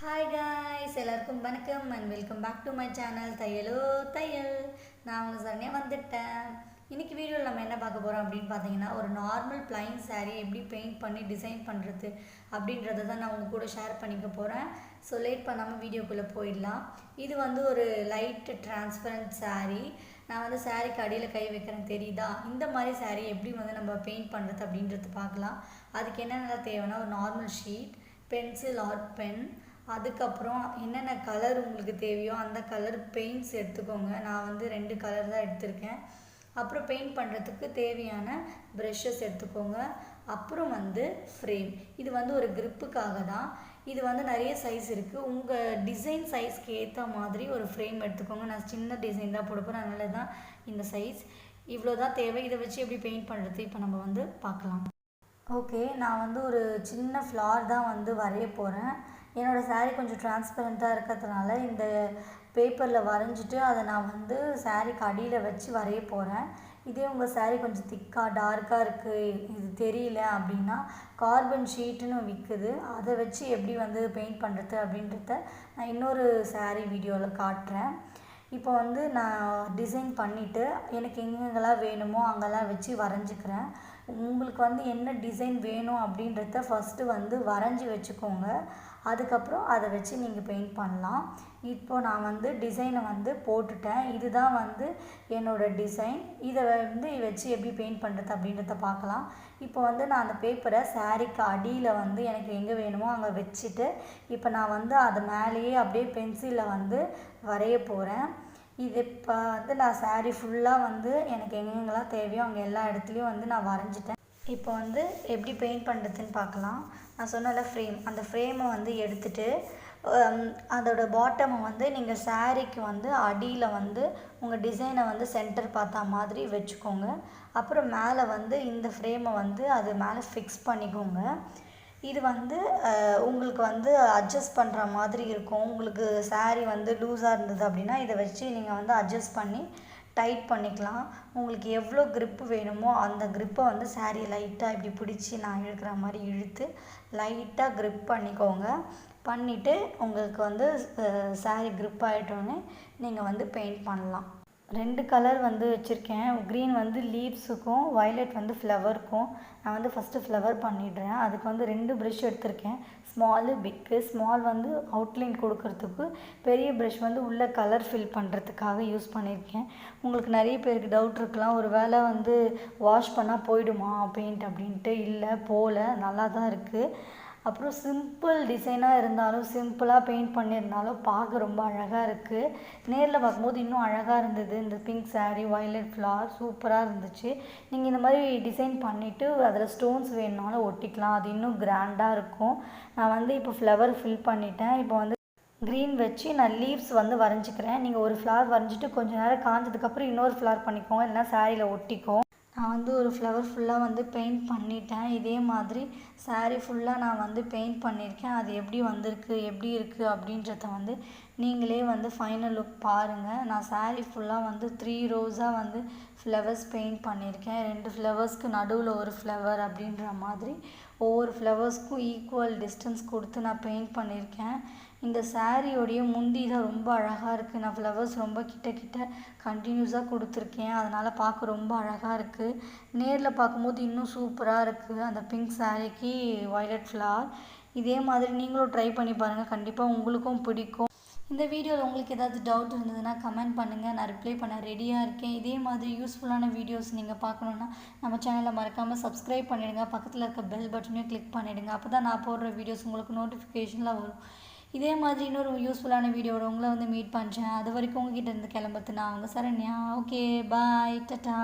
Hi guys, எல்லாருக்கும் வணக்கம் and welcome back to my channel தையலோ தையல். நான் உங்கள் சரண்யா வந்துட்டேன். இன்னைக்கு வீடியோவில் நம்ம என்ன பார்க்க போகிறோம் அப்படின்னு பார்த்தீங்கன்னா, ஒரு நார்மல் பிளைன் saree எப்படி பெயிண்ட் பண்ணி டிசைன் பண்ணுறது அப்படின்றத தான் நான் உங்கள் கூட ஷேர் பண்ணிக்க போகிறேன். ஸோ லேட் பண்ணாமல் வீடியோக்குள்ளே போயிடலாம். இது வந்து ஒரு லைட் டிரான்ஸ்பரண்ட் saree. நான் வந்து சாரீக்கு அடியில் கை வைக்கிறேன், தெரியுதா? இந்த மாதிரி saree எப்படி வந்து நம்ம பெயிண்ட் பண்ணுறது அப்படின்றது பார்க்கலாம். அதுக்கு என்னென்ன தேவைன்னா, ஒரு normal sheet, pencil or pen, அதுக்கப்புறம் என்னென்ன கலர் உங்களுக்கு தேவையோ அந்த கலர் பெயிண்ட்ஸ் எடுத்துக்கோங்க. நான் வந்து 2 கலர் தான் எடுத்திருக்கேன். அப்புறம் பெயிண்ட் பண்ணுறதுக்கு தேவையான ப்ரெஷ்ஷஸ் எடுத்துக்கோங்க. அப்புறம் வந்து ஃப்ரேம். இது வந்து ஒரு க்ரிப்புக்காக தான். இது வந்து நிறைய சைஸ் இருக்குது. உங்கள் டிசைன் சைஸ்க்கு ஏற்ற மாதிரி ஒரு ஃப்ரேம் எடுத்துக்கோங்க. நான் சின்ன டிசைன் தான் போட போகிறேன், அதனால தான் இந்த சைஸ். இவ்வளோ தான் தேவை. இதை வச்சு எப்படி பெயிண்ட் பண்ணுறது இப்போ நம்ம வந்து பார்க்கலாம். ஓகே, நான் வந்து ஒரு சின்ன ஃப்ளார் தான் வந்து வரைய போகிறேன். என்னோடய saree கொஞ்சம் டிரான்ஸ்பரண்ட்டாக இருக்கிறதுனால இந்த பேப்பரில் வரைஞ்சிட்டு அதை நான் வந்து சாரீக்கு அடியில் வச்சு வரைய போகிறேன். இதே உங்கள் saree கொஞ்சம் திக்காக டார்க்காக இருக்குது, இது தெரியல அப்படின்னா கார்பன் ஷீட்டுன்னு விற்குது, அதை வச்சு எப்படி வந்து பெயிண்ட் பண்ணுறது அப்படின்றத நான் இன்னொரு saree வீடியோவில் காட்டுறேன். இப்போ வந்து நான் டிசைன் பண்ணிவிட்டு எனக்கு எங்கெங்கெல்லாம் வேணுமோ அங்கெல்லாம் வச்சு வரைஞ்சிக்கிறேன். உங்களுக்கு வந்து என்ன டிசைன் வேணும் அப்படின்றத ஃபஸ்ட்டு வந்து வரைஞ்சி வச்சுக்கோங்க. அதுக்கப்புறம் அதை வச்சு நீங்கள் பெயிண்ட் பண்ணலாம். இப்போது நான் வந்து டிசைனை வந்து போட்டுட்டேன். இதுதான் வந்து என்னோடய டிசைன். இதை வந்து வச்சு எப்படி பெயிண்ட் பண்ணுறது அப்படின்றத பார்க்கலாம். இப்போ வந்து நான் அந்த பேப்பரை சாரீக்கு அடியில் வந்து எனக்கு எங்கே வேணுமோ அங்கே வச்சுட்டு இப்போ நான் வந்து அது மேலேயே அப்படியே பென்சிலில் வந்து வரைய போகிறேன். இது இப்போ வந்து நான் saree ஃபுல்லாக வந்து எனக்கு எங்கெங்கெல்லாம் தேவையோ அங்கே எல்லா இடத்துலையும் வந்து நான் வரைஞ்சிட்டேன். இப்போ வந்து எப்படி பெயிண்ட் பண்ணுறதுன்னு பார்க்கலாம். நான் சொன்னல ஃப்ரேம், அந்த ஃப்ரேமை வந்து எடுத்துகிட்டு அதோட பாட்டமை வந்து நீங்கள் சாரீக்கு வந்து அடியில் வந்து உங்கள் டிசைனை வந்து சென்டர் பார்த்தா மாதிரி வச்சுக்கோங்க. அப்புறம் மேலே வந்து இந்த ஃப்ரேமை வந்து அது மேலே ஃபிக்ஸ் பண்ணிக்கோங்க. இது வந்து உங்களுக்கு வந்து அட்ஜஸ்ட் பண்ணுற மாதிரி இருக்கும். உங்களுக்கு saree வந்து லூஸாக இருந்தது அப்படின்னா இதை வச்சு நீங்கள் வந்து அட்ஜஸ்ட் பண்ணி டைட் பண்ணிக்கலாம். உங்களுக்கு எவ்வளோ க்ரிப்பு வேணுமோ அந்த க்ரிப்பை வந்து saree லைட்டாக இப்படி பிடிச்சி நான் இழுக்கிற மாதிரி இழுத்து லைட்டாக க்ரிப் பண்ணிக்கோங்க. பண்ணிவிட்டு உங்களுக்கு வந்து saree க்ரிப் ஆகிட்டோன்னே நீங்கள் வந்து பெயிண்ட் பண்ணலாம். 2 கலர் வந்து வச்சுருக்கேன். க்ரீன் வந்து லீவ்ஸுக்கும், வயலட் வந்து ஃப்ளவருக்கும். நான் வந்து ஃபஸ்ட்டு ஃப்ளவர் பண்ணிடுறேன். அதுக்கு வந்து 2 ப்ரஷ் எடுத்திருக்கேன், ஸ்மாலு பிக்கு. ஸ்மால் வந்து அவுட்லைன் கொடுக்கறதுக்கு, பெரிய ப்ரஷ் வந்து உள்ளே கலர் ஃபில் பண்ணுறதுக்காக யூஸ் பண்ணியிருக்கேன். உங்களுக்கு நிறைய பேருக்கு டவுட் இருக்கலாம், ஒரு வேளை வந்து வாஷ் பண்ணால் போயிடுமா பெயிண்ட் அப்படின்ட்டு. இல்லை, போகல, நல்லா தான் இருக்குது. அப்புறம் சிம்பிள் டிசைனாக இருந்தாலும் சிம்பிளாக பெயிண்ட் பண்ணியிருந்தாலும் பார்க்க ரொம்ப அழகாக இருக்குது. நேரில் பார்க்கும்போது இன்னும் அழகாக இருந்தது. இந்த பிங்க் saree, வயலட் ஃப்ளவர் சூப்பராக இருந்துச்சு. நீங்கள் இந்த மாதிரி டிசைன் பண்ணிவிட்டு அதில் ஸ்டோன்ஸ் வேணுனாலும் ஒட்டிக்கலாம், அது இன்னும் கிராண்டாக இருக்கும். நான் வந்து இப்போ ஃப்ளவர் ஃபில் பண்ணிட்டேன். இப்போ வந்து க்ரீன் வச்சு நான் லீவ்ஸ் வந்து வரைஞ்சிக்கிறேன். நீங்கள் ஒரு ஃப்ளவர் வரைஞ்சிட்டு கொஞ்சம் நேரம் காஞ்சதுக்கப்புறம் இன்னொரு ஃப்ளவர் பண்ணிக்கோங்க, இல்லைனா சாரியில் ஒட்டிக்கும். நான் வந்து ஒரு ஃப்ளவர் ஃபுல்லாக வந்து பெயிண்ட் பண்ணிட்டேன். இதே மாதிரி saree ஃபுல்லாக நான் வந்து பெயிண்ட் பண்ணியிருக்கேன். அது எப்படி வந்திருக்கு, எப்படி இருக்குது அப்படின்றத வந்து நீங்களே வந்து ஃபைனல் லுக் பாருங்கள். நான் saree ஃபுல்லாக வந்து 3 ரோஸாக வந்து ஃப்ளவர்ஸ் பெயிண்ட் பண்ணியிருக்கேன். 2 ஃப்ளவர்ஸ்க்கு நடுவில் ஒரு ஃப்ளவர் அப்படின்ற மாதிரி ஒவ்வொரு ஃப்ளவர்ஸ்க்கும் ஈக்குவல் டிஸ்டன்ஸ் கொடுத்து நான் பெயிண்ட் பண்ணியிருக்கேன். இந்த சாரியோடைய முந்தி தான் ரொம்ப அழகாக இருக்குது. நான் ஃப்ளவர்ஸ் ரொம்ப கிட்ட கண்டினியூஸாக கொடுத்துருக்கேன், அதனால் பார்க்க ரொம்ப அழகாக இருக்குது. நேரில் பார்க்கும்போது இன்னும் சூப்பராக இருக்குது அந்த பிங்க் சாரிக்கு வயலட் ஃப்ளவர். இதே மாதிரி நீங்களும் ட்ரை பண்ணி பாருங்கள், கண்டிப்பாக உங்களுக்கும் பிடிக்கும். இந்த வீடியோவில் உங்களுக்கு ஏதாவது டவுட் இருந்ததுன்னா கமெண்ட் பண்ணுங்கள், நான் ரிப்ளை பண்ண ரெடியாக இருக்கேன். இதே மாதிரி யூஸ்ஃபுல்லான வீடியோஸ் நீங்கள் பார்க்கணுன்னா நம்ம சேனலை மறக்காமல் சப்ஸ்கிரைப் பண்ணிவிடுங்க. பக்கத்தில் இருக்க பெல் பட்டனையும் கிளிக் பண்ணிவிடுங்க. அப்போ தான் நான் போடுற வீடியோஸ் உங்களுக்கு நோட்டிஃபிகேஷனில் வரும். இதே மாதிரி இன்னொரு யூஸ்ஃபுல்லான வீடியோட உங்களை வந்து மீட் பண்ணுறேன். அது வரைக்கும் உங்ககிட்ட இருந்து கிளம்புறது நான் உங்கள் சரண்யா. ஓகே, பாய், டாடா.